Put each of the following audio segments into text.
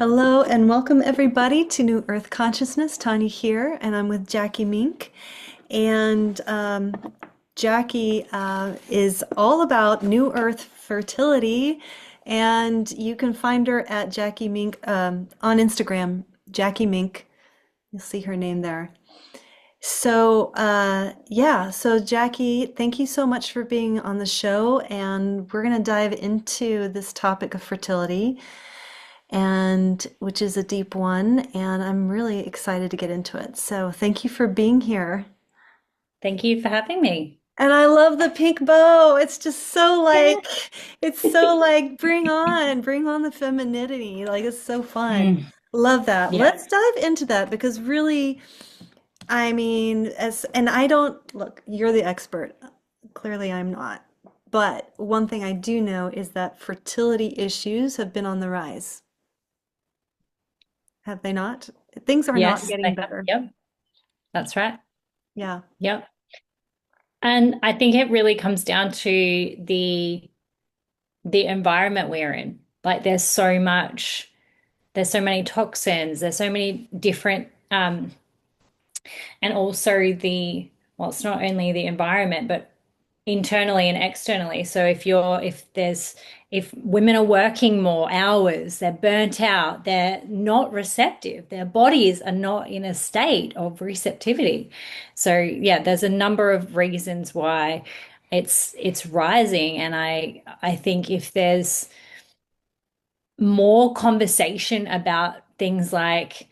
Hello and welcome everybody to New Earth Consciousness. Tanya here, and I'm with Jacquie Mync. And Jacquie is all about New Earth fertility, and you can find her at Jacquie Mync on Instagram, Jacquie Mync. You'll see her name there. So Jacquie, thank you so much for being on the show, and we're going to dive into this topic of fertility and which is a deep one, and I'm really excited to get into it. So thank you for being here. Thank you for having me. And I love the pink bow. It's just so Yeah. like it's so like bring on the femininity. Like it's so fun. Mm, Love that. yeah. Let's dive into that because really, I mean, as and I don't look, you're the expert. Clearly I'm not. But one thing I do know is that fertility issues have been on the rise. Have they not? Things are not Yes, getting they have. better. Yep. That's right. Yeah. Yep. And I think it really comes down to the environment we're in. Like there's so many toxins, there's so many different and also well, it's not only the environment, but internally and externally. So if women are working more hours, they're burnt out, they're not receptive, their bodies are not in a state of receptivity. So yeah, there's a number of reasons why it's rising. And I think if there's more conversation about things like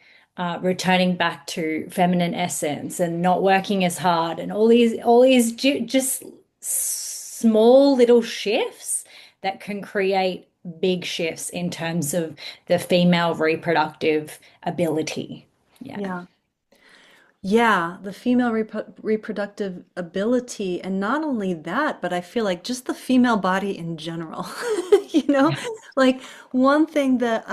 returning back to feminine essence and not working as hard and all these just small little shifts that can create big shifts in terms of the female reproductive ability. Yeah. Yeah. Yeah, the female reproductive ability, and not only that, but I feel like just the female body in general. You know, Yeah. like one thing that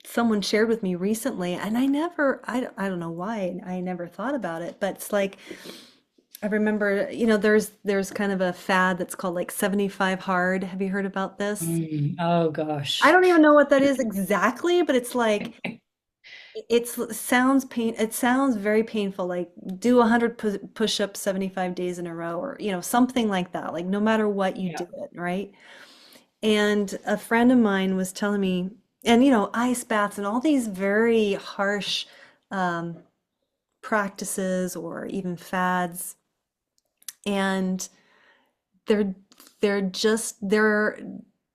someone shared with me recently, and I don't know why I never thought about it, but it's like I remember, there's kind of a fad that's called like 75 hard. Have you heard about this? Oh I gosh. don't even know what that is exactly, but it's like it sounds very painful, like do 100 push-ups 75 days in a row, or something like that, like no matter what you Yeah. do it, right? And a friend of mine was telling me, and ice baths and all these very harsh um, practices or even fads, and they're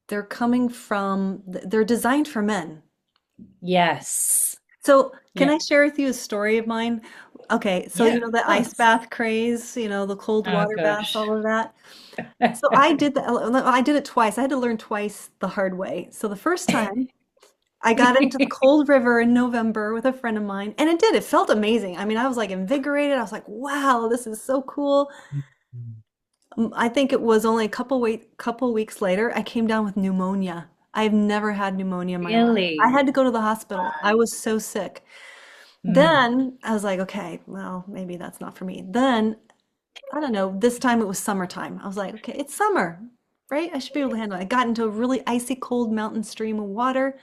they're coming from, they're designed for men. Yes. So, can Yeah. I share with you a story of mine? Okay, so Yeah, the of ice course. bath craze, the cold Oh water baths, gosh. all of that. So I did that. I did it twice. I had to learn twice the hard way. So the first time I got into the cold river in November with a friend of mine, and it did. It felt amazing. I mean, I was like invigorated. I was like, wow, this is so cool. I think it was only a couple weeks later, I came down with pneumonia. I've never had pneumonia in my life. I Really? had to go to the hospital. I was so sick. Mm. Then I was like, okay, well, maybe that's not for me. Then, I don't know, this time it was summertime. I was like, okay, it's summer, right? I should be able to handle it. I got into a really icy cold mountain stream of water.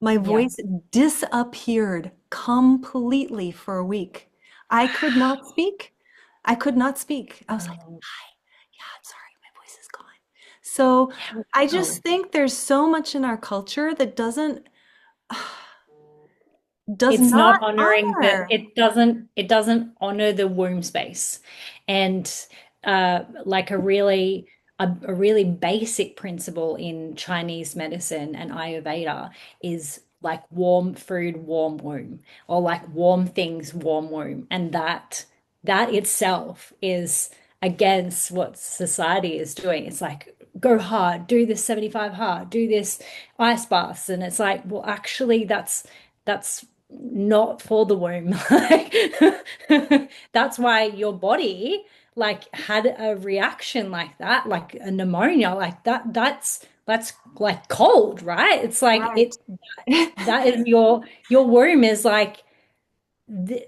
My Yeah. voice disappeared completely for a week. I could not speak. I could not speak. I was like, Oh, yeah, I'm sorry, my voice is gone. So yeah, I just wow. think there's so much in our culture that does It's not not honoring honor. it doesn't honor the womb space. And like a really basic principle in Chinese medicine and Ayurveda is like warm food, warm womb, or like warm things, warm womb. And that itself is against what society is doing. It's like go hard, do this 75 hard, do this ice baths. And it's like, well, actually that's not for the womb. Like that's why your body like had a reaction like that, like a pneumonia, like that's like cold, right? It's like Right. it that is your womb is like th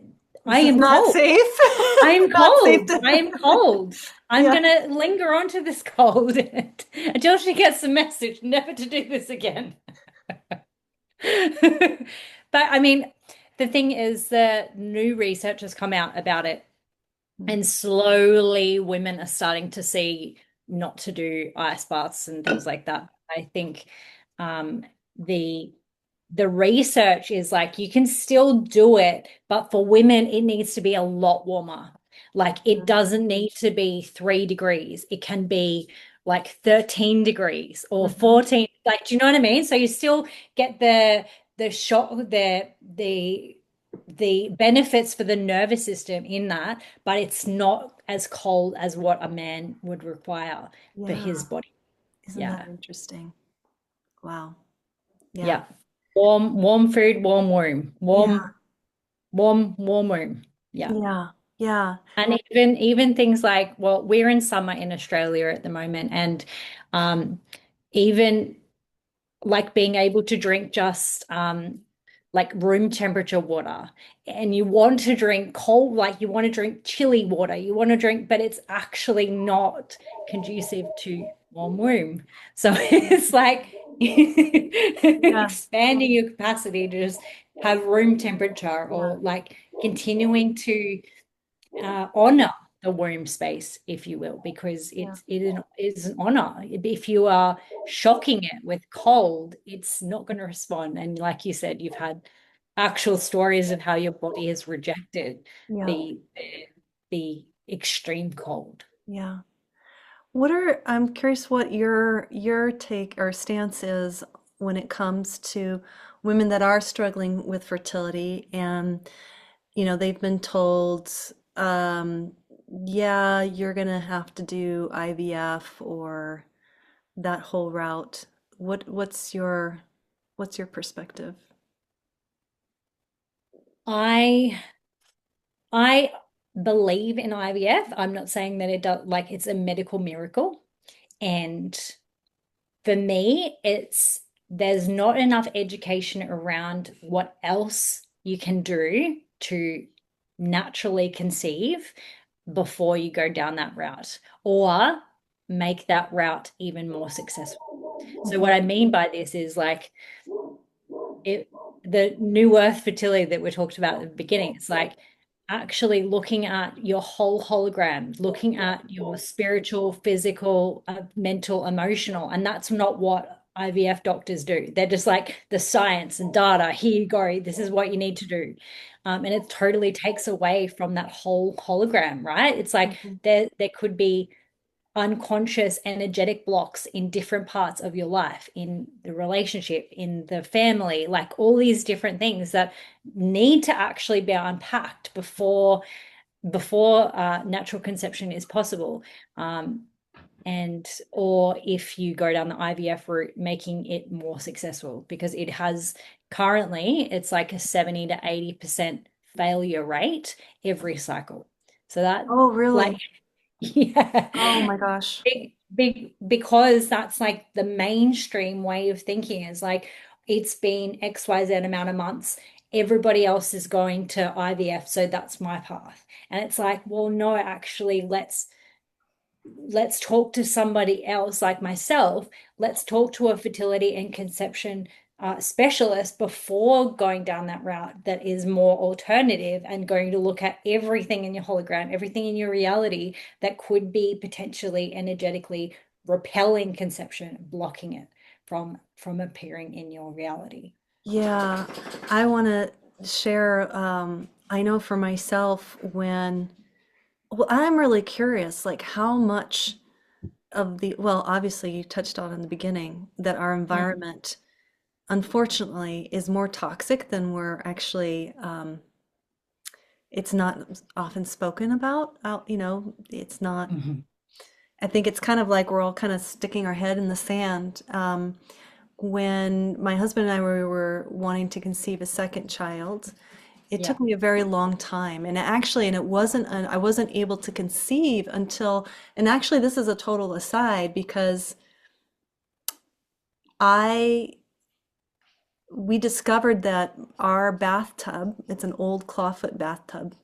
I This is am not cold. safe. I It's am not safe cold. I to. am cold. I'm Yeah. gonna linger onto this cold until she gets the message never to do this again. But I mean, the thing is that new research has come out about it, Mm. and slowly women are starting to see not to do ice baths and things like that. I think um, the the research is like you can still do it, but for women, it needs to be a lot warmer. Like it Yeah. doesn't need to be 3 degrees. It can be like 13 degrees or Hmm. 14. Like, do you know what I mean? So you still get the shot, the benefits for the nervous system in that, but it's not as cold as what a man would require for his Yeah. body. Isn't that Yeah. interesting? Wow. Yeah. Yeah. Warm food, warm womb. Yeah. Warm womb. Yeah. Yeah. Yeah. And even things like, well, we're in summer in Australia at the moment, and um, even like being able to drink just like room temperature water, and you want to drink cold, like you want to drink chilly water, you want to drink, but it's actually not conducive to warm womb. So it's like Yeah. expanding your capacity to just have room temperature, Yeah. or like continuing to honor the womb space, if you will, because Yeah. it is an honor. If you are shocking it with cold, it's not going to respond. And like you said, you've had actual stories of how your body has rejected Yeah. the extreme cold. Yeah. I'm curious what your take or stance is when it comes to women that are struggling with fertility and they've been told um yeah, you're gonna have to do IVF or that whole route. What's your perspective? I I believe in IVF. I'm not saying that it does, like it's a medical miracle. And for me, it's there's not enough education around what else you can do to naturally conceive before you go down that route, or make that route even more successful. So what Mhm. I mean by this is like it the new earth fertility that we talked about at the beginning. It's like actually looking at your whole hologram, looking at your spiritual, physical, mental, emotional. And that's not what IVF doctors do. They're just like the science and data. Here you go. This is what you need to do. And it totally takes away from that whole hologram, right? It's like Mhm. there could be unconscious energetic blocks in different parts of your life, in the relationship, in the family, like all these different things that need to actually be unpacked before natural conception is possible. Um, and or if you go down the IVF route, making it more successful, because it has currently it's like a 70 to 80% failure rate every cycle. So that Oh, like really? yeah. Oh my gosh. Big, because that's like the mainstream way of thinking is like it's been XYZ amount of months. Everybody else is going to IVF, so that's my path. And it's like, well, no, actually, let's talk to somebody else like myself. Let's talk to a fertility and conception specialist before going down that route that is more alternative and going to look at everything in your hologram, everything in your reality that could be potentially energetically repelling conception, blocking it from appearing in your reality. Yeah, I want to share. I know for myself, well, I'm really curious, like how much well, obviously you touched on in the beginning that our Mm. environment, unfortunately, is more toxic than we're actually, it's not often spoken about. It's not, Mhm. I think it's kind of like we're all kind of sticking our head in the sand. When my husband and I were wanting to conceive a second child, it Yeah. took me a very long time. And it wasn't, I wasn't able to conceive until, and actually, this is a total aside because I, we discovered that our bathtub, it's an old clawfoot bathtub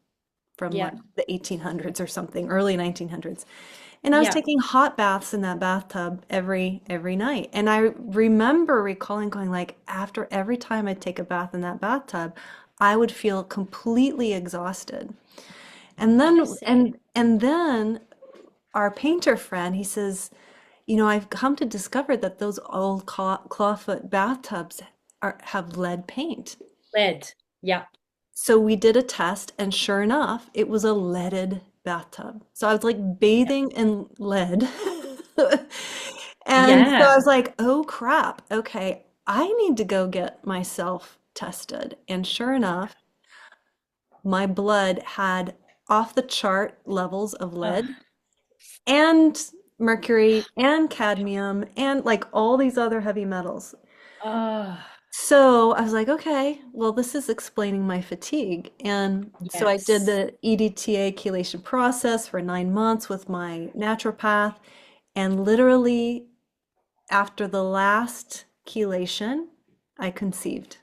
from like Yeah. the 1800s or something, early 1900s. And I was Yeah. taking hot baths in that bathtub every night. And I remember recalling going like after every time I'd take a bath in that bathtub, I would feel completely exhausted. Interesting. And then our painter friend, he says, you know, I've come to discover that those old clawfoot bathtubs have lead paint. Lead. Yeah. So we did a test, and sure enough, it was a leaded bathtub. So I was like bathing in lead. And so I Yeah. was like, oh crap, okay, I need to go get myself tested. And sure enough, my blood had off the chart levels of Oh, lead and mercury and cadmium and like all these other heavy metals. oh, So I was like, okay, well, this is explaining my fatigue. And so I did yes. the EDTA chelation process for 9 months with my naturopath. And literally, after the last chelation, I conceived.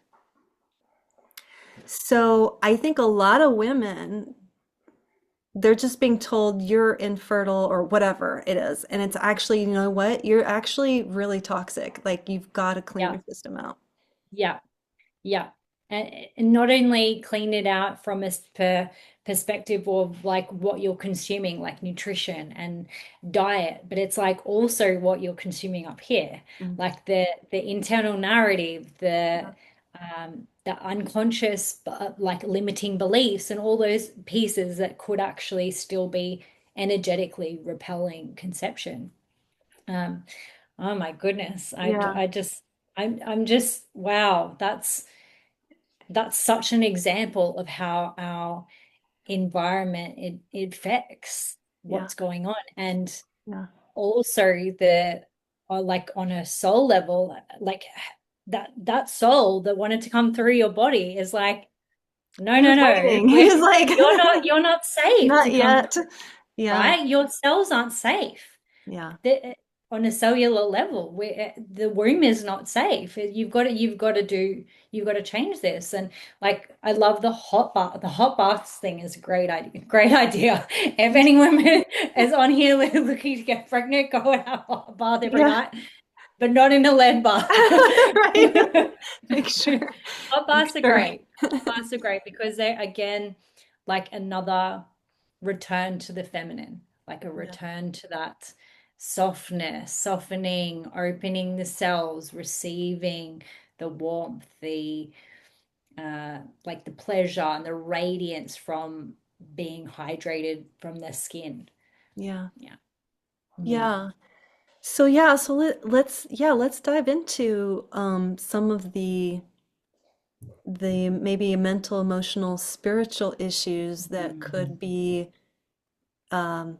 So I think a lot of women, they're just being told you're infertile or whatever it is. And it's actually, you know what? You're actually really toxic. Like you've got to clean Yeah. your system out. Yeah. Yeah. And not only clean it out from a perspective of like what you're consuming, like nutrition and diet, but it's like also what you're consuming up here, Mm. like the internal narrative, the unconscious like limiting beliefs and all those pieces that could actually still be energetically repelling conception. Um, oh my goodness, Yeah, I'm just wow, that's such an example of how our environment it affects yeah, what's going on. And yeah. also the or like on a soul level, like that soul that wanted to come through your body is like, no, He no, was no, waiting. He was like, you're not safe to not come yet. through, Yeah, right? Your cells aren't safe yeah, the, on a cellular level where the womb is not safe. You've got to change this. And like I love the hot baths thing is a great idea. If any woman is on here looking to get pregnant, go and have a hot bath every yeah. night, but not in a lead bath. Right. Make sure. Hot Make baths are sure. great. Hot baths are great because they're again like another return to the feminine, like a Yeah, return to that softness, softening, opening the cells, receiving the warmth, the like the pleasure and the radiance from being hydrated from the skin. yeah, Yeah. Mm. yeah. So yeah, so let's dive into some of the maybe mental, emotional, spiritual issues that could Mm. be um,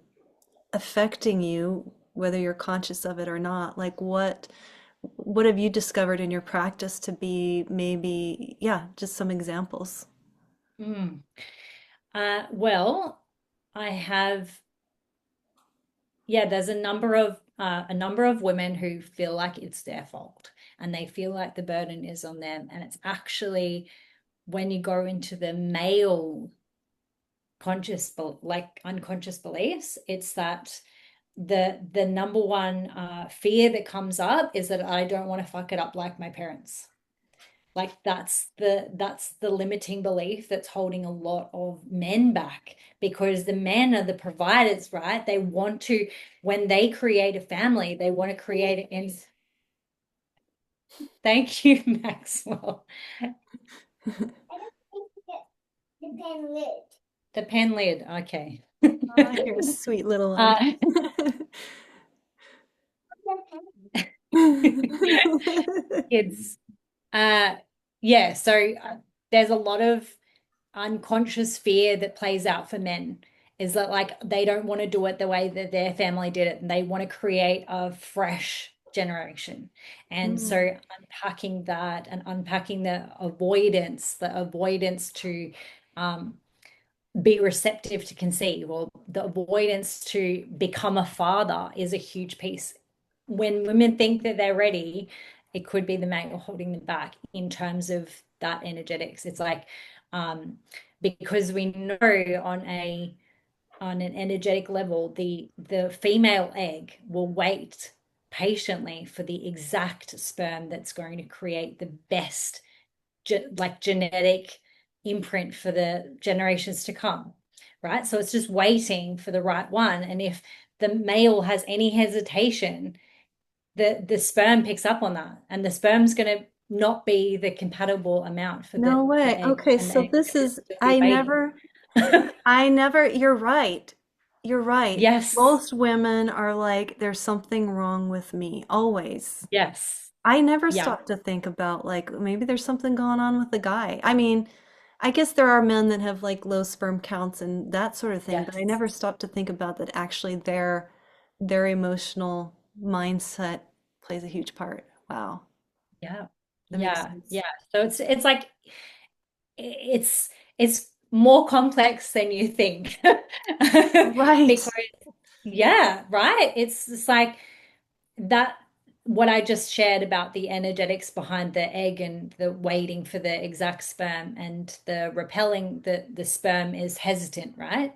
affecting you, whether you're conscious of it or not. Like what have you discovered in your practice to be maybe, yeah, just some examples. Mm. Well, I have yeah, there's a number of women who feel like it's their fault and they feel like the burden is on them. And it's actually when you go into the male like unconscious beliefs, it's that the number one fear that comes up is that I don't want to fuck it up like my parents. Like that's the limiting belief that's holding a lot of men back because the men are the providers, right? They want to, when they create a family, they want to create it in. Thank you, Maxwell. The pen lid. Okay. Oh, you're a sweet little one. Uh, kids. Uh, yeah, so there's a lot of unconscious fear that plays out for men is that like they don't want to do it the way that their family did it and they want to create a fresh generation. And Mm, so unpacking that and unpacking the avoidance to um, be receptive to conceive or the avoidance to become a father is a huge piece. When women think that they're ready, it could be the male holding them back in terms of that energetics. It's like because we know on an energetic level, the female egg will wait patiently for the exact sperm that's going to create the best like genetic imprint for the generations to come, right? So it's just waiting for the right one. And if the male has any hesitation, the sperm picks up on that, and the sperm's going to not be the compatible amount for No the way. egg, Okay, and the so egg this is, will be baby. I never, you're right. You're right. Yes, Most women are like, there's something wrong with me, always. yes, I never yeah, stop to think about like maybe there's something going on with the guy. I mean, I guess there are men that have like low sperm counts and that sort of thing, but I yes, never stop to think about that actually their emotional mindset plays a huge part. Wow, yeah, that makes yeah, sense. yeah. So it's like it's more complex than you think. Right. Because yeah, right. It's just like that what I just shared about the energetics behind the egg and the waiting for the exact sperm and the repelling the sperm is hesitant, right?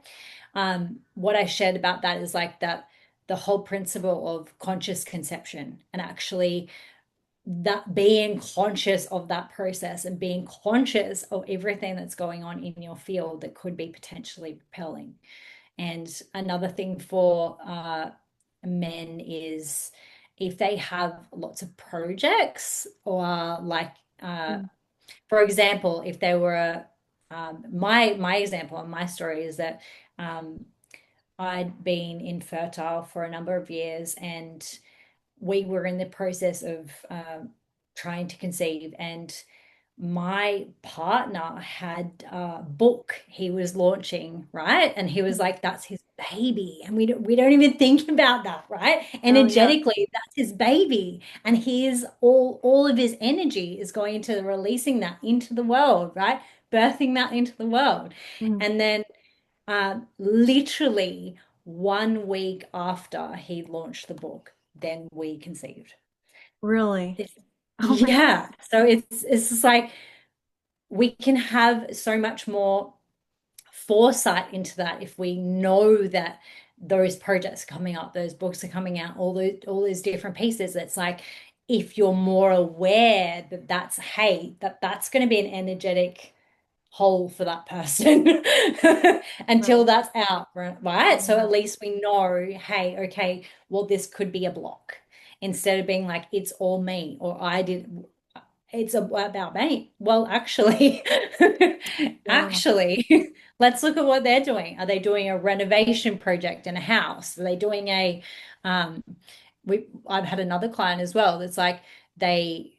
What I shared about that is like that the whole principle of conscious conception and actually that being conscious of that process and being conscious of everything that's going on in your field that could be potentially repelling. And another thing for men is if they have lots of projects or like, uh, Mm. for example, if they were my example and my story is that um, I'd been infertile for a number of years and we were in the process of trying to conceive, and my partner had a book he was launching, right? And he was like, that's his baby. And we don't even think about that, right? Oh yeah. Energetically, that's his baby. And he's all of his energy is going into releasing that into the world, right? Birthing that into the world. Mm. And then literally 1 week after he launched the book, then we conceived. Really? It's, Oh my God. yeah. So it's just like we can have so much more foresight into that if we know that those projects are coming up, those books are coming out, all those different pieces. It's like if you're more aware that that's hey, that's going to be an energetic hole for that person until Right. that's out, right? So Yeah. at least we know, hey, okay, well, this could be a block instead of being like, it's all me or I did, it's about me. Well, actually, Yeah. actually, let's look at what they're doing. Are they doing a renovation project in a house? Are they doing um, I've had another client as well that's like they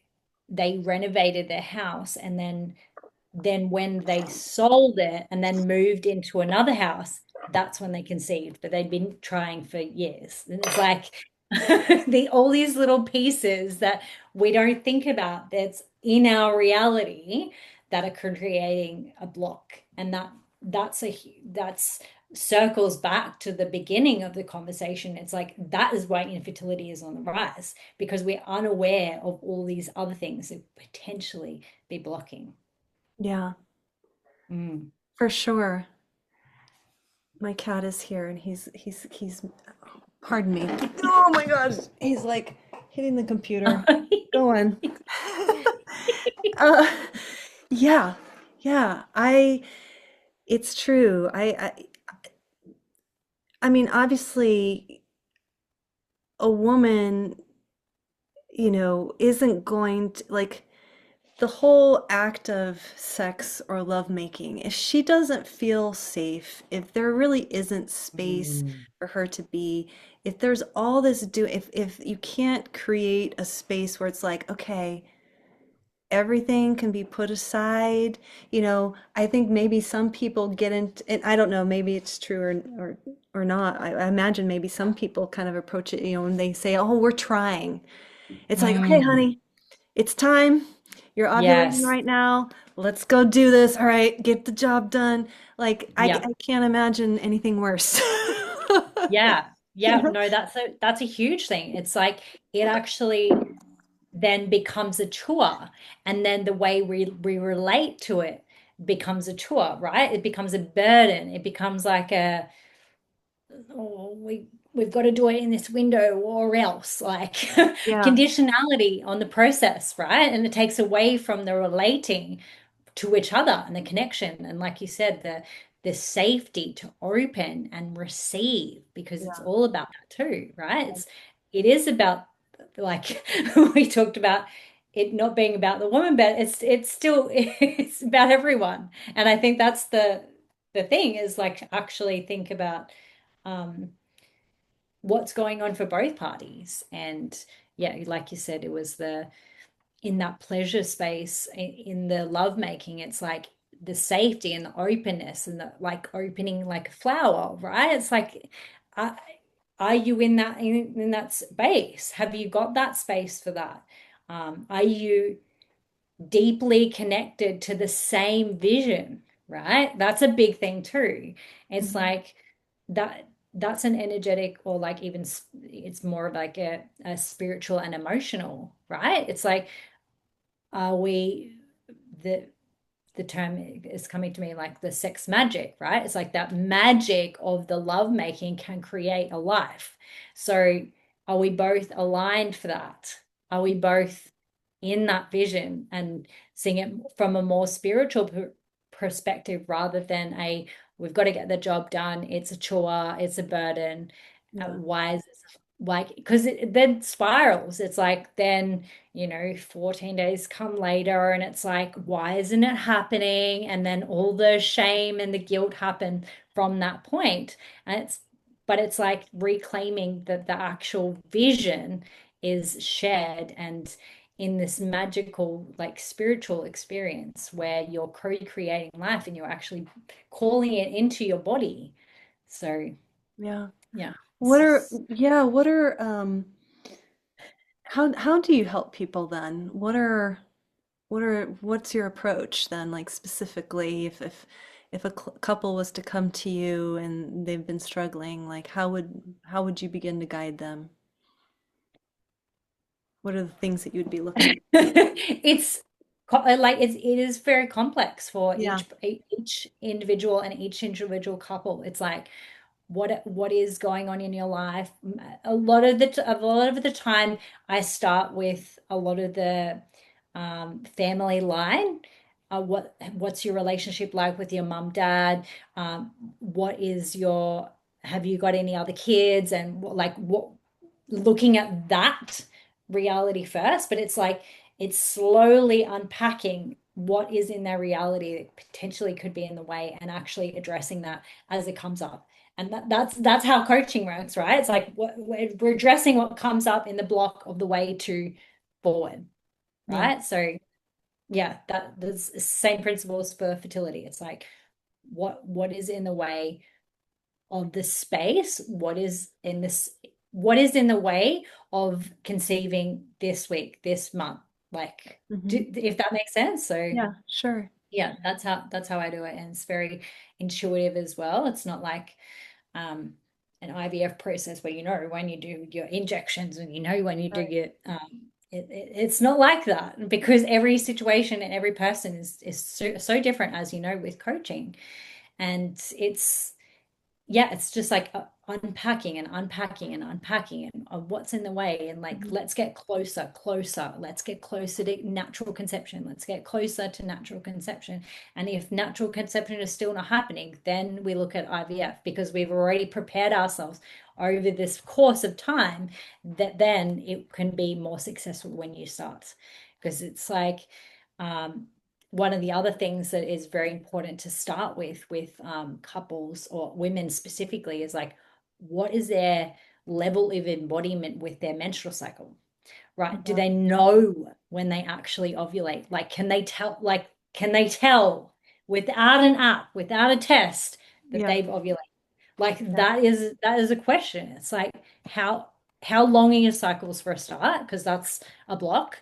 they renovated their house and then when they sold it and then moved into another house, that's when they conceived. But they'd been trying for years. And it's like all these little pieces that we don't think about that's in our reality that are creating a block. And that's circles back to the beginning of the conversation. It's like that is why infertility is on the rise because we're unaware of all these other things that potentially be blocking. Yeah, Mm. for sure. My cat is here and he's pardon me. Oh my gosh. He's like hitting the computer. Go on. Uh, yeah. Yeah. It's true. I mean, obviously a woman, isn't going to like the whole act of sex or lovemaking, if she doesn't feel safe, if there really isn't space Mm. for her to be, if there's all this if you can't create a space where it's like, okay, everything can be put aside, I think maybe some people get into, and I don't know, maybe it's true or not. I imagine maybe some people kind of approach it, and they say, oh, we're trying. It's like, okay, Mm. honey, it's time. You're ovulating Yes. right now. Let's go do this. All right, get the job done. Like, Yeah. I can't imagine anything worse. Yeah. You Yeah. know? No, that's a huge thing. It's like it actually then becomes a chore. And then the way we relate to it becomes a chore, right? It becomes a burden. It becomes like oh, we've got to do it in this window or else, like Yeah, conditionality on the process, right? And it takes away from the relating to each other and the connection. And like you said, the safety to open and receive, because it's yeah, all about that too, right? It is about, like we talked about, it not being about the woman, but it's still it's about everyone. And I think that's the thing, is like actually think about um what's going on for both parties. And yeah, like you said, it was the in that pleasure space, in the love making, it's like the safety and the openness and the like opening like a flower, right? It's like, uh, are you in that space? Have you got that space for that? Are you deeply connected to the same vision, right? That's a big thing too. It's mhm, like that that's an energetic, or like even it's more of like a spiritual and emotional, right? It's like, are we the the term is coming to me like the sex magic, right? It's like that magic of the love making can create a life. So are we both aligned for that? Are we both in that vision and seeing it from a more spiritual perspective, rather than a we've got to get the job done, it's a chore, it's a burden. yeah, Why is this like, because it then spirals. It's like then 14 days come later and it's like, why isn't it happening? And then all the shame and the guilt happen from that point. And but it's like reclaiming that the actual vision is shared, and in this magical, like spiritual experience where you're co-creating life and you're actually calling it into your body. So, yeah. yeah. What are how do you help people then? What's your approach then, like specifically if a couple was to come to you and they've been struggling, like how would you begin to guide them? What are the things that you'd be looking? It's like it is very complex for Yeah, each individual and each individual couple. It's like what is going on in your life. A lot of the time I start with a lot of the family line. What's your relationship like with your mum, dad? What is your Have you got any other kids? And what looking at that reality first, but it's like it's slowly unpacking what is in their reality that potentially could be in the way, and actually addressing that as it comes up. And that's how coaching works, right? It's like we're addressing what comes up in the block of the way to forward, yeah, right? So yeah, there's the same principles for fertility. It's like what is in the way of the space, what is in the way of conceiving this week, this month, like hmm, if that makes sense. So yeah, sure, yeah, that's how I do it, and it's very intuitive as well. It's not like um an IVF process where when you do your injections and when you do right, your it's not like that, because every situation and every person is so different, as with coaching. And it's just like unpacking and unpacking and unpacking, and what's in the way, and like mhm, let's get closer, let's get closer to natural conception, and if natural conception is still not happening, then we look at IVF, because we've already prepared ourselves over this course of time, that then it can be more successful when you start. Because it's like um one of the other things that is very important to start with couples or women specifically is like, what is their level of embodiment with their menstrual cycle, right? Do yeah, they know when they actually ovulate? Like, can they tell without an app, without a test, that yeah, they've ovulated? Like yeah, that is a question. It's like how long are your cycles for a start? Because that's a block.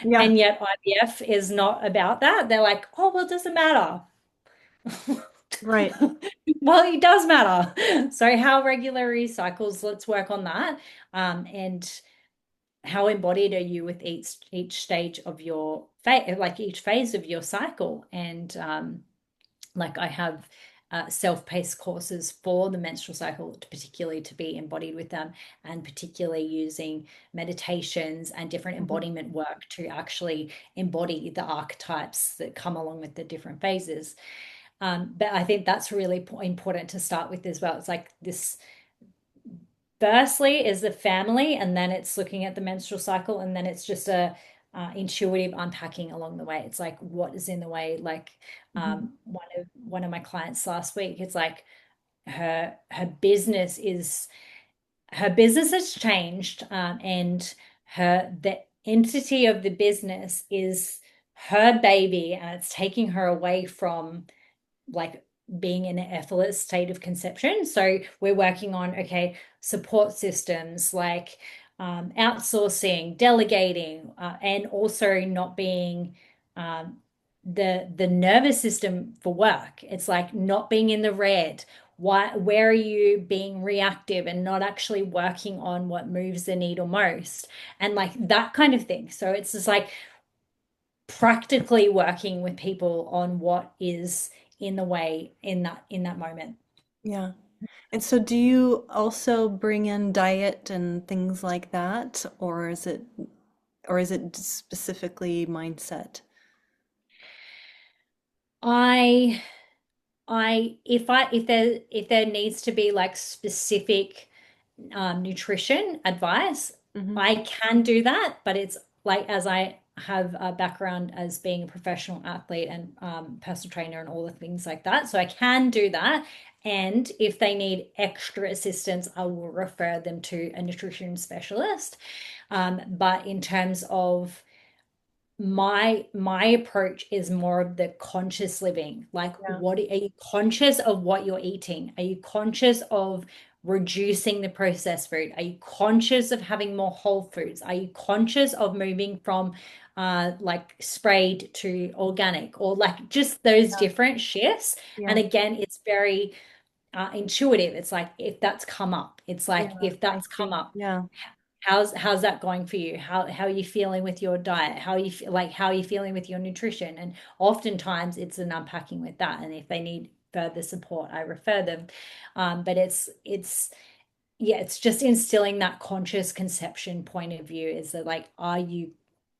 yeah, And yet IVF is not about that. They're like, oh, well, it doesn't matter. right, Well, it does matter. So how regular are your cycles? Let's work on that. And how embodied are you with each stage of your phase, like each phase of your cycle. And like I have self-paced courses for the menstrual cycle, particularly to be embodied with them, and particularly using meditations and different Mhm. embodiment work to actually embody the archetypes that come along with the different phases. But I think that's really important to start with as well. It's like this, firstly is the family, and then it's looking at the menstrual cycle, and then it's just a intuitive unpacking along the way. It's like what is in the way. Like Mhm. one of my clients last week, it's like her business has changed, and the entity of the business is her baby, and it's taking her away from like being in an effortless state of conception. So we're working on, okay, support systems like outsourcing, delegating, and also not being the nervous system for work. It's like not being in the red. Where are you being reactive and not actually working on what moves the needle most? And like that kind of thing. So it's just like practically working with people on what is in the way in that moment. Yeah. And so do you also bring in diet and things like that, or is it specifically mindset? I if there needs to be like specific nutrition advice, Hmm. I can do that, but it's like as I have a background as being a professional athlete and personal trainer and all the things like that, so I can do that. And if they need extra assistance, I will refer them to a nutrition specialist. But in terms of my approach is more of the conscious living. Like, Yeah. what are you conscious of what you're eating? Are you conscious of reducing the processed food? Are you conscious of having more whole foods? Are you conscious of moving from like sprayed to organic, or like just those Yeah. different shifts? And Yeah. again, it's very intuitive. It's like if that's come up, it's like Yeah. if I that's come see. up, Yeah. how's that going for you? How are you feeling with your diet? How are you like how are you feeling with your nutrition? And oftentimes it's an unpacking with that. And if they need further support, I refer them. But it's yeah, it's just instilling that conscious conception point of view. Is that like, are you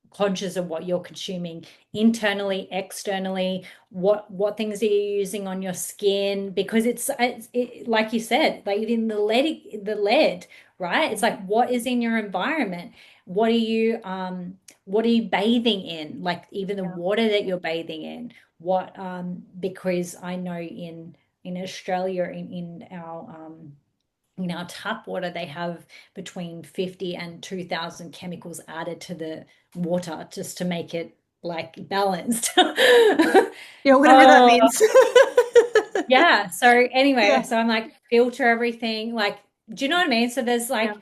conscious of what you're consuming internally, externally? What things are you using on your skin? Because like you said, like in the lead, right? It's like what is in your environment? What are you bathing in? Like even the Yeah. water that you're bathing in. What because I know in Australia in our tap water, they have between 50 and 2,000 chemicals added to the water just to make it like balanced. Yeah, whatever that Oh, means. yeah. So anyway, Yeah. so I'm like filter everything. Like, do you know what I mean? So there's Yeah. like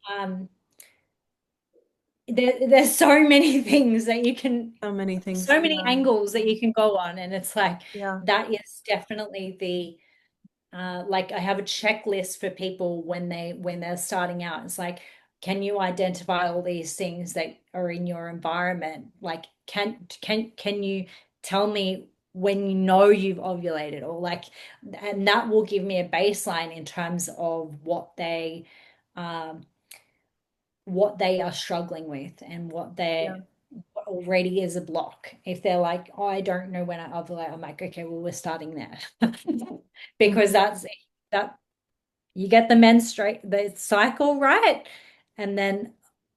um there's so many things that you can, So many things. so many Yeah. angles that you can go on, and it's like Yeah. that is definitely the like I have a checklist for people when they're starting out. It's like, can you identify all these things that are in your environment? Like, can you tell me when you know you've ovulated, or like, and that will give me a baseline in terms of um, what they are struggling with, and Yeah. what already is a block. If they're like, oh, I don't know when I ovulate, I'm like, okay, well, we're starting there. Because Hmm. that you get the cycle right, and then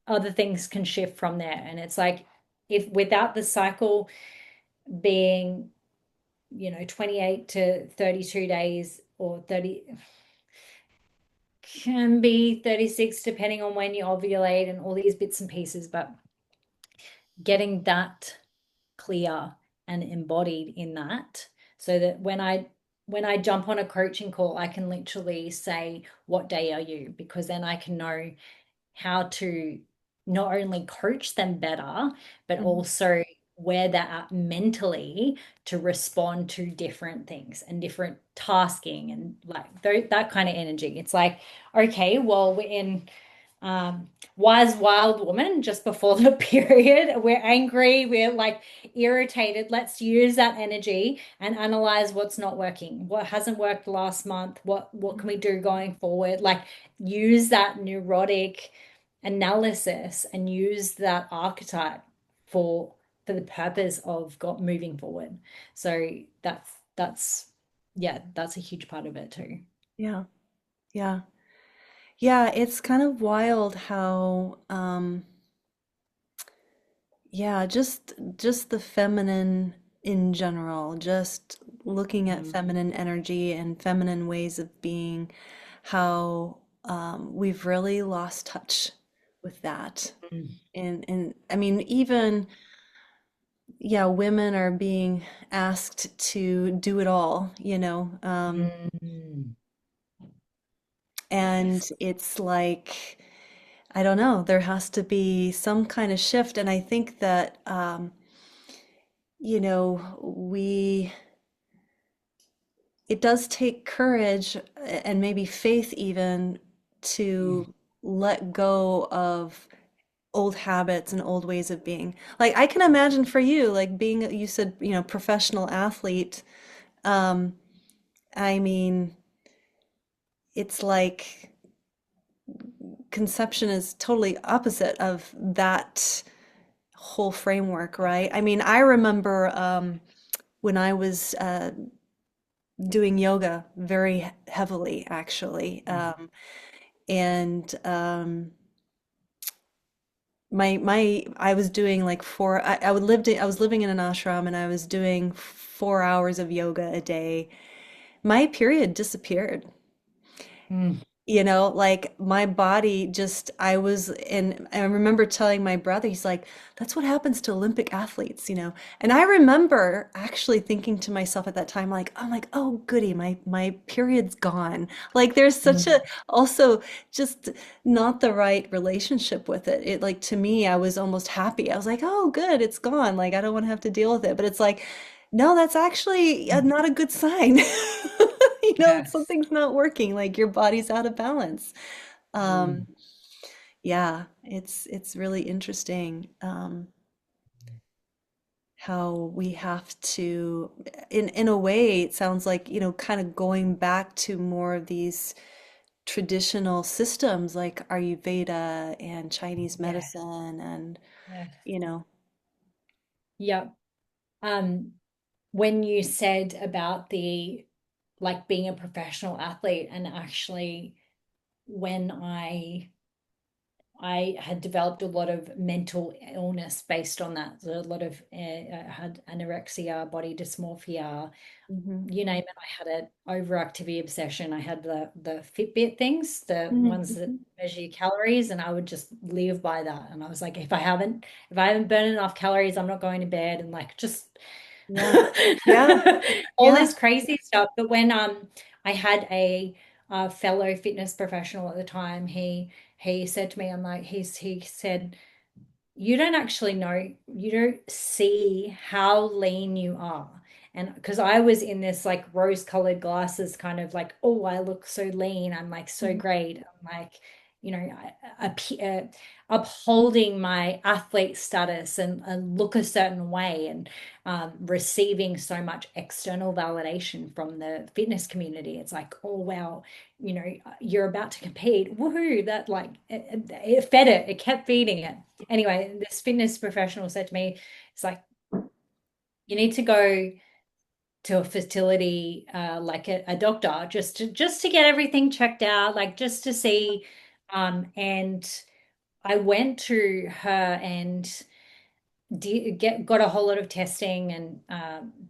other things can shift from there. And it's like, if without the cycle being 28 to 32 days, or 30, can be 36 depending on when you ovulate and all these bits and pieces, but getting that clear and embodied in that, so that when I jump on a coaching call, I can literally say, what day are you? Because then I can know how to not only coach them better, but Hmm. also where they're at mentally to respond to different things and different tasking, and like that kind of energy. It's like, okay, well, we're in um, wise wild woman just before the period. We're angry, we're like irritated. Let's use that energy and analyze what's not working, what hasn't worked last month, what can we do going forward? Like use that neurotic analysis and use that archetype for for the purpose of got moving forward. So that's yeah, that's a huge part of it too. Yeah. Yeah. Yeah, it's kind of wild how yeah, just the feminine in general, just looking at Mm. feminine energy and feminine ways of being, how we've really lost touch with that. And I mean, even yeah, women are being asked to do it all, Mm. and Yes. it's like, I don't know, there has to be some kind of shift. And I think that, we, it does take courage and maybe faith even Mm. to let go of old habits and old ways of being. Like I can imagine for you, like being, you said, professional athlete. Um, I mean, it's like conception is totally opposite of that whole framework, right? I mean, I remember when I was doing yoga very heavily, actually, and I was doing like I was living in an ashram and I was doing 4 hours of yoga a day. My period disappeared. Mm. Like my body just, and I remember telling my brother, he's like, that's what happens to Olympic athletes. And I remember actually thinking to myself at that time, like, I'm like, oh, goody, my period's gone. Like there's such a, Mm. also just not the right relationship with it. It like, to me, I was almost happy. I was like, oh, good, it's gone. Like I don't want to have to deal with it. But it's like, no, that's actually not a good sign. Yes. Something's not working, like your body's out of balance. Um, Mm. yeah, it's really interesting how we have to, in a way, it sounds like, kind of going back to more of these traditional systems like Ayurveda and Chinese Yeah. medicine and, Yeah. you know, Yep. Um, when you said about the like being a professional athlete and actually when I had developed a lot of mental illness based on that. So a lot of I had anorexia, body dysmorphia, hmm you name it. I had an overactivity obsession. I had the Fitbit things, the ones that hmm measure your calories, and I would just live by that. And I was like, if I haven't burned enough calories, I'm not going to bed, and like just yeah, yeah, all yeah. this crazy stuff. But when I had a fellow fitness professional at the time, he said to me, I'm like, he said, you don't actually know, you don't see how lean you are. And because I was in this like rose-colored glasses, kind of like, oh, I look so lean. I'm like so Mhm. great. I'm like, upholding my athlete status and look a certain way and receiving so much external validation from the fitness community. It's like, oh, wow, you're about to compete. Woohoo. That like, it fed it, it kept feeding it. Anyway, this fitness professional said to me, it's like, you need to go to a fertility, like a doctor, just to get everything checked out, like just to see. And I went to her and got a whole lot of testing and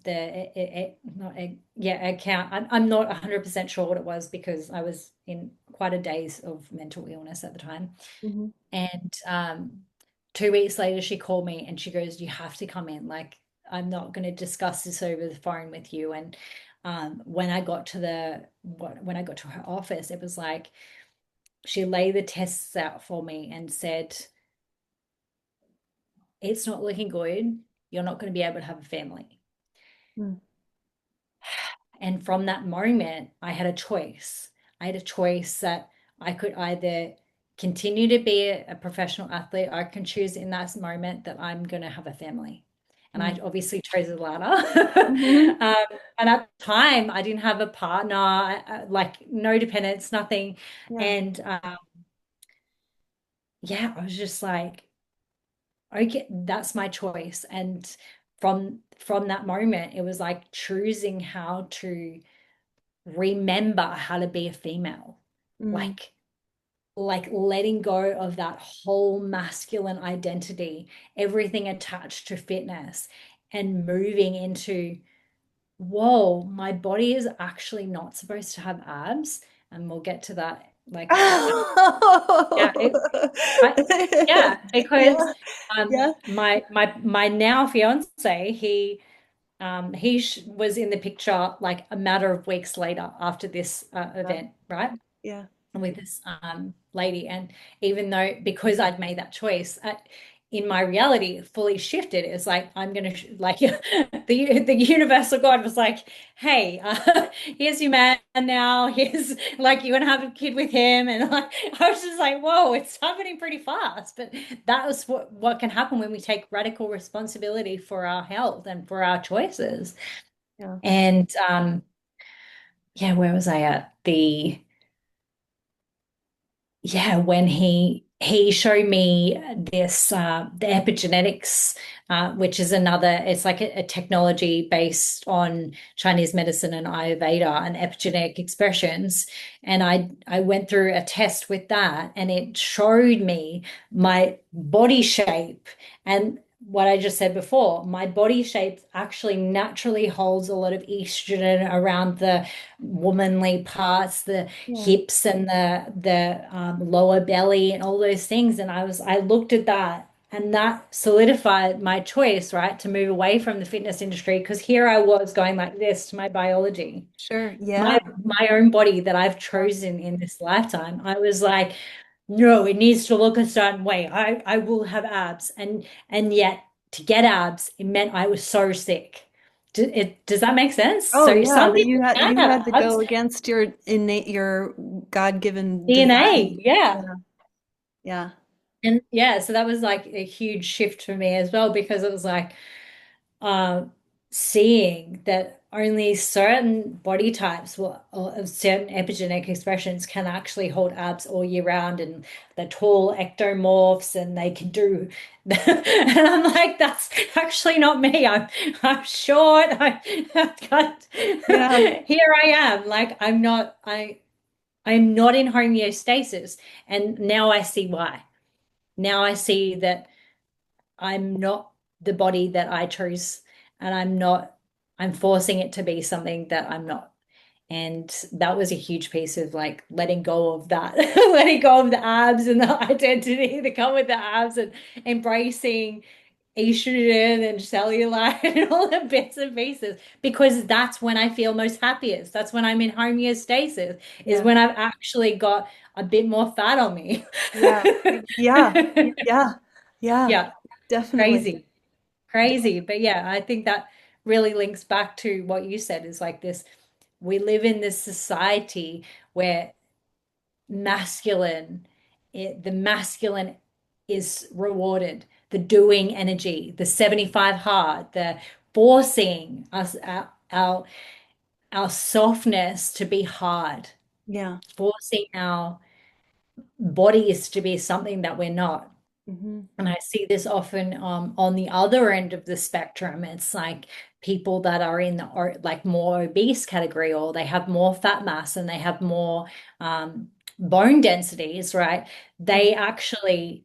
not yeah, account. I'm not 100% sure what it was because I was in quite a daze of mental illness at the time. Mhm. And 2 weeks later, she called me and she goes, "You have to come in. Like, I'm not going to discuss this over the phone with you." And when I got to her office, it was like she laid the tests out for me and said, "It's not looking good. You're not going to be able to have a family." Mm. And from that moment, I had a choice. I had a choice that I could either continue to be a professional athlete. I can choose in that moment that I'm going to have a family. And I Mm. obviously chose the latter. Mhm. And at the time, I didn't have a partner, like no dependents, nothing. Yeah. And yeah, I was just like, okay, that's my choice. And from that moment, it was like choosing how to remember how to be a female. Mm. Like letting go of that whole masculine identity, everything attached to fitness, and moving into, whoa, my body is actually not supposed to have abs. And we'll get to that. Like, yeah, I, yeah, because Yeah. Yeah. my now fiance, he was in the picture like a matter of weeks later after this Yeah. event, right? Yeah. With this lady. And even though, because I'd made that choice, in my reality, it fully shifted. It's like, I'm going to, like, the universal God was like, hey, here's your man now. Here's like, you're going to have a kid with him. And like, I was just like, whoa, it's happening pretty fast. But that was what can happen when we take radical responsibility for our health and for our choices. Yeah. And yeah, where was I at? Yeah, when he showed me this the epigenetics, which is another, it's like a technology based on Chinese medicine and Ayurveda and epigenetic expressions. And I went through a test with that, and it showed me my body shape. And what I just said before, my body shape actually naturally holds a lot of estrogen around the womanly parts, the Yeah. hips and the lower belly and all those things. And I looked at that, and that solidified my choice, right, to move away from the fitness industry, because here I was going like this to my biology, Sure. my Yeah. my own body that I've Yeah. chosen in this lifetime. I was like, no, it needs to look a certain way. I will have abs. And yet to get abs, it meant I was so sick. Does that make sense? Oh So yeah, some that people can you had have to abs. go against your innate, your God-given DNA, design. yeah. Yeah. Yeah. And yeah, so that was like a huge shift for me as well, because it was like uh, seeing that only certain body types or certain epigenetic expressions can actually hold abs all year round, and the tall ectomorphs, and they can do. And I'm like, that's actually not me. I'm short. I've got Yeah. here I am. Like I'm not in homeostasis, and now I see why. Now I see that I'm not the body that I chose, and I'm forcing it to be something that I'm not. And that was a huge piece of like letting go of that, letting go of the abs and the identity that come with the abs, and embracing estrogen and cellulite and all the bits and pieces, because that's when I feel most happiest. That's when I'm in homeostasis, is Yeah. when I've actually got a bit more fat on me. Yeah. Yeah. Yeah. Yeah. Yeah, Definitely. crazy. Crazy. But yeah, I think that really links back to what you said, is like this, we live in this society where masculine, the masculine is rewarded, the doing energy, the 75 hard, the forcing us, our softness to be hard, Yeah. forcing our bodies to be something that we're not. Hmm. And I see this often on the other end of the spectrum. It's like people that are in the like more obese category, or they have more fat mass and they have more bone densities, right? Yeah. They actually,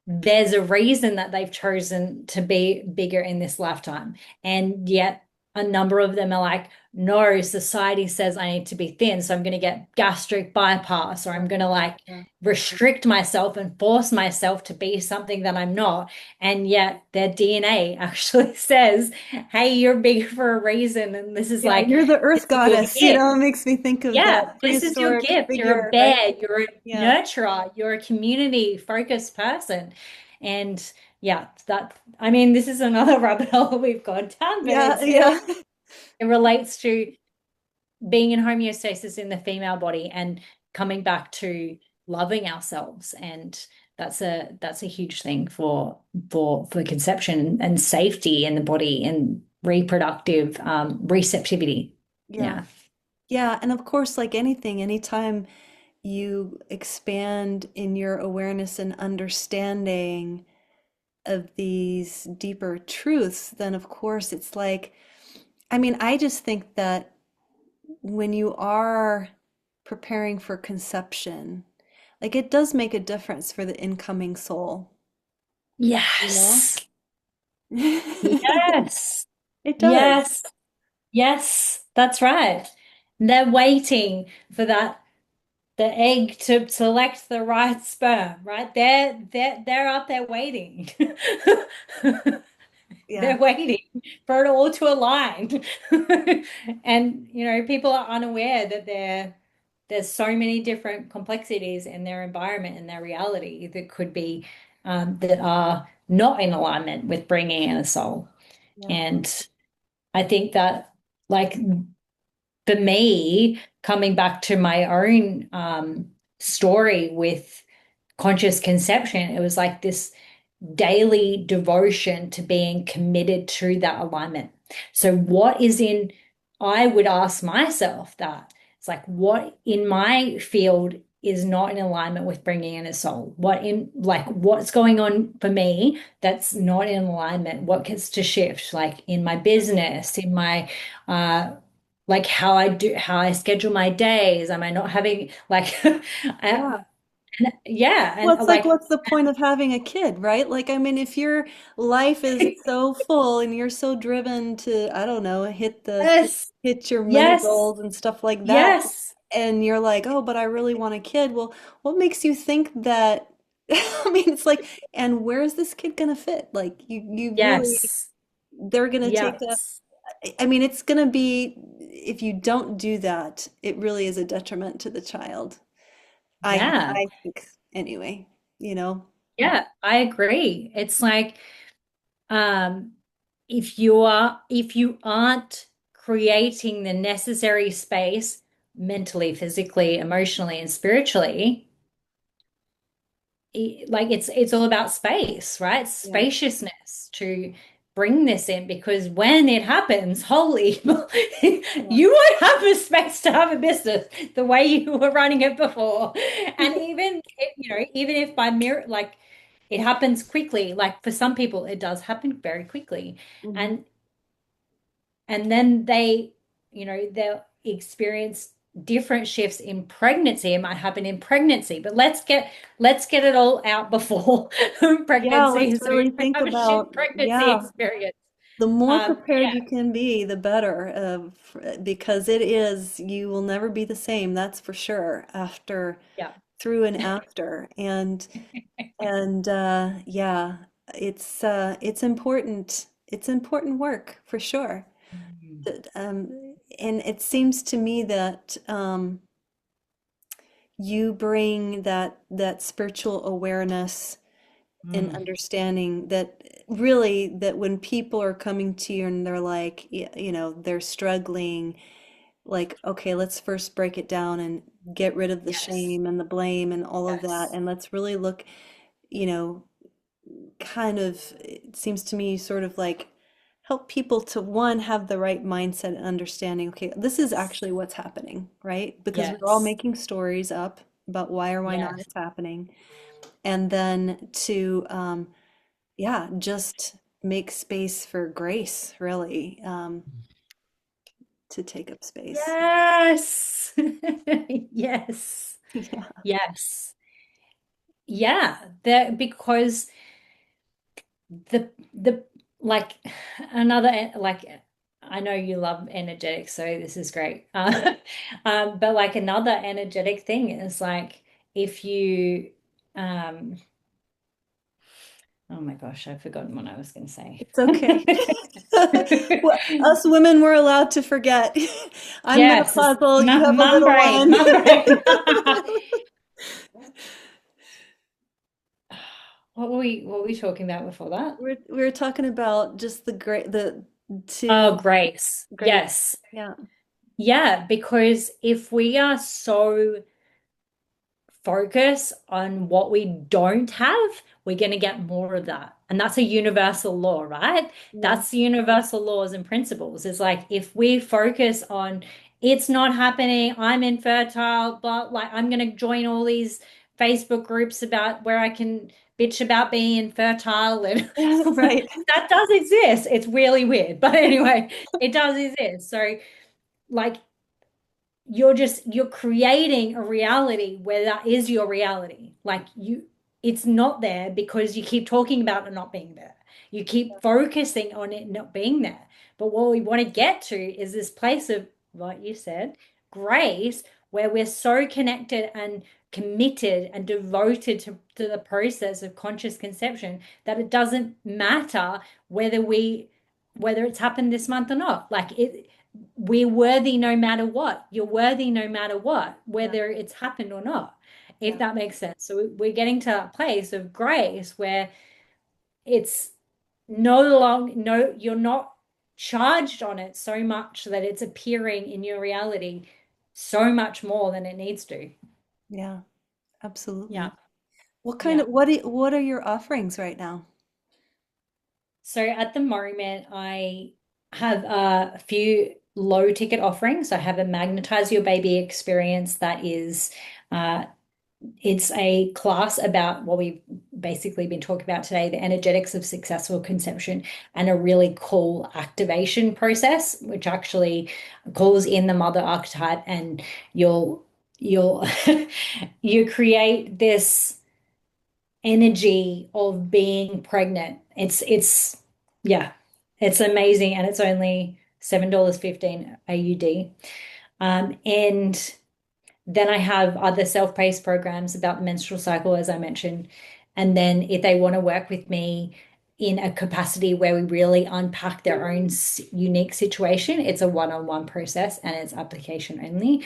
there's a reason that they've chosen to be bigger in this lifetime. And yet a number of them are like, no, society says I need to be thin, so I'm going to get gastric bypass, or I'm going to like Yeah. restrict myself and force myself to be something that I'm not. And yet their DNA actually says, hey, you're big for a reason. And this is Yeah. like, You're the this earth is your goddess. gift. It makes me think of that Yeah, this is your prehistoric gift. You're a figure, right? bear, you're a Yeah. nurturer, you're a community focused person. And yeah, that, I mean, this is another rabbit hole we've gone down, but Yeah. Yeah. it relates to being in homeostasis in the female body, and coming back to loving ourselves. And that's a huge thing for conception and safety in the body and reproductive receptivity. Yeah. Yeah. Yeah. And of course, like anything, anytime you expand in your awareness and understanding of these deeper truths, then of course it's like, I mean, I just think that when you are preparing for conception, like it does make a difference for the incoming soul, you know? Yes. Yes. It does. Yes. Yes. That's right. They're waiting for the egg to select the right sperm, right? They're up there waiting. Yeah. They're waiting for it all to align. And people are unaware that there's so many different complexities in their environment and their reality that could be that are not in alignment with bringing in a soul. Yeah. And I think that, like, for me, coming back to my own story with conscious conception, it was like this daily devotion to being committed to that alignment. So, I would ask myself that it's like, what in my field is not in alignment with bringing in a soul? What's going on for me that's not in alignment? What gets to shift, like in my business, in my, like how I schedule my days? Am I not having like, Yeah. yeah, Well, and it's like, like, what's the point of having a kid, right? Like, I mean, if your life is so full and you're so driven to, I don't know, yes, hit your money yes, goals and stuff like that, yes. and you're like, oh, but I really want a kid. Well, what makes you think that? I mean, it's like, and where's this kid gonna fit? Like, you really, Yes. they're gonna take a, Yes. I mean, it's gonna be, if you don't do that, it really is a detriment to the child. Yeah. I think anyway, you know. Yeah, I agree. It's like um if you aren't creating the necessary space mentally, physically, emotionally, and spiritually, like it's all about space, right? Yeah. Spaciousness to bring this in, because when it happens, holy, Yeah. you won't have the space to have a business the way you were running it before. And even if by mirror, like it happens quickly, like for some people it does happen very quickly. Mhm. And and then they'll experience different shifts in pregnancy. It might happen in pregnancy, but let's get it all out before Yeah, pregnancy let's so we really don't think have a shit about, pregnancy yeah, experience. the more prepared Yeah, you can be, the better, because it is, you will never be the same, that's for sure, after, yeah. through and after. And yeah, it's important. It's important work for sure. Mm. That, and it seems to me that you bring that spiritual awareness and Mm. understanding that really that when people are coming to you and they're like they're struggling, like, okay, let's first break it down and get rid of the Yes, shame and the blame and all of that, yes, and let's really look, you know kind of, it seems to me, sort of like help people to, one, have the right mindset and understanding, okay, this is actually what's happening, right? Because we're all yes, making stories up about why or why not yes. it's happening. And then to yeah, just make space for grace, really, to take up space. Yes. Yes. Yeah. Yes. Yeah. Because the like another like I know you love energetics, so this is great. But like another energetic thing is like if you um oh my gosh, I've forgotten what I was going to say. It's okay. Well, us women were allowed to forget. I'm Yes, it's menopausal, you have a mum little brain, one. mum brain. What were we talking about before that? We're talking about just the great, the Oh, to grace. grace. Yes. Yeah. Yeah, because if we are so focus on what we don't have, we're going to get more of that. And that's a universal law, right? Yeah. That's the universal laws and principles. It's like if we focus on it's not happening, I'm infertile, but like I'm going to join all these Facebook groups about where I can bitch about being infertile and Right. that does exist. It's really weird. But anyway, it does exist. So like you're creating a reality where that is your reality. Like it's not there because you keep talking about it not being there. You keep focusing on it not being there. But what we want to get to is this place of, like you said, grace, where we're so connected and committed and devoted to the process of conscious conception that it doesn't matter whether it's happened this month or not. Like we're worthy no matter what. You're worthy no matter what, Yeah. whether it's happened or not, if Yeah. that makes sense. So we're getting to that place of grace where it's no longer, no, you're not charged on it so much that it's appearing in your reality so much more than it needs to. Yeah. Yeah. Absolutely. Yeah. What are your offerings right now? So at the moment, I have a few low ticket offerings. I have a Magnetize Your Baby experience that is uh, it's a class about what we've basically been talking about today, the energetics of successful conception, and a really cool activation process, which actually calls in the mother archetype, and you'll you create this energy of being pregnant. Yeah, it's amazing, and it's only $7.15 AUD. And then I have other self-paced programs about the menstrual cycle, as I mentioned. And then if they want to work with me in a capacity where we really unpack their own unique situation, it's a one-on-one process and it's application only.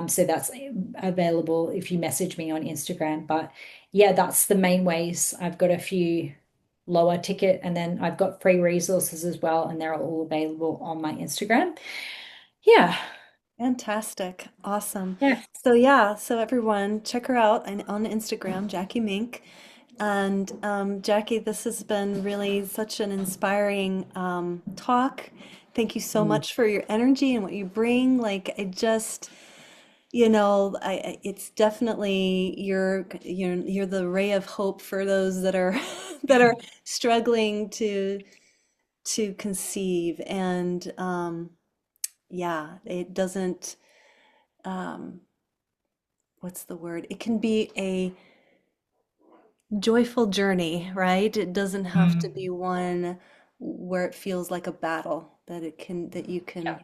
So that's available if you message me on Instagram. But yeah, that's the main ways. I've got a few lower ticket and then I've got free resources as well, and they're all available on my Instagram. Yeah. Fantastic. Awesome. Yeah. So yeah, so everyone check her out on Instagram, Jacquie Mink. And Jacquie, this has been really such an inspiring talk. Thank you so Mm. much for your energy and what you bring. Like I just, it's definitely you're the ray of hope for those that are that are struggling to conceive. And yeah, it doesn't what's the word? It can be a joyful journey, right? It doesn't have to Mm. be one where it feels like a battle, that you can Yeah.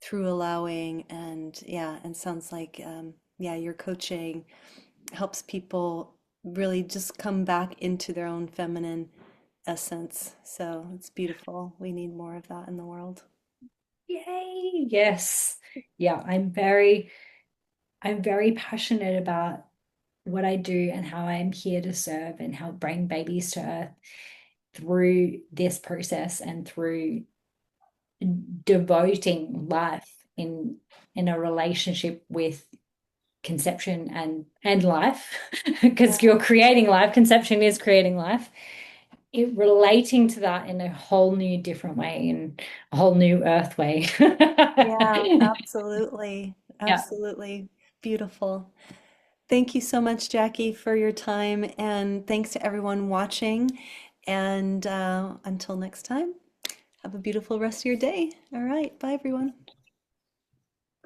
through allowing. And yeah, and sounds like yeah, your coaching helps people really just come back into their own feminine essence. So it's beautiful. We need more of that in the world. Yay. Yes. Yeah, I'm very passionate about what I do and how I'm here to serve and help bring babies to earth through this process and through devoting life in a relationship with conception and life because you're creating life. Conception is creating life. It relating to that in a whole new different way, in a whole new earth way. Yeah, absolutely. Yeah. Absolutely. Beautiful. Thank you so much, Jacquie, for your time, and thanks to everyone watching. And until next time, have a beautiful rest of your day. All right, bye, everyone.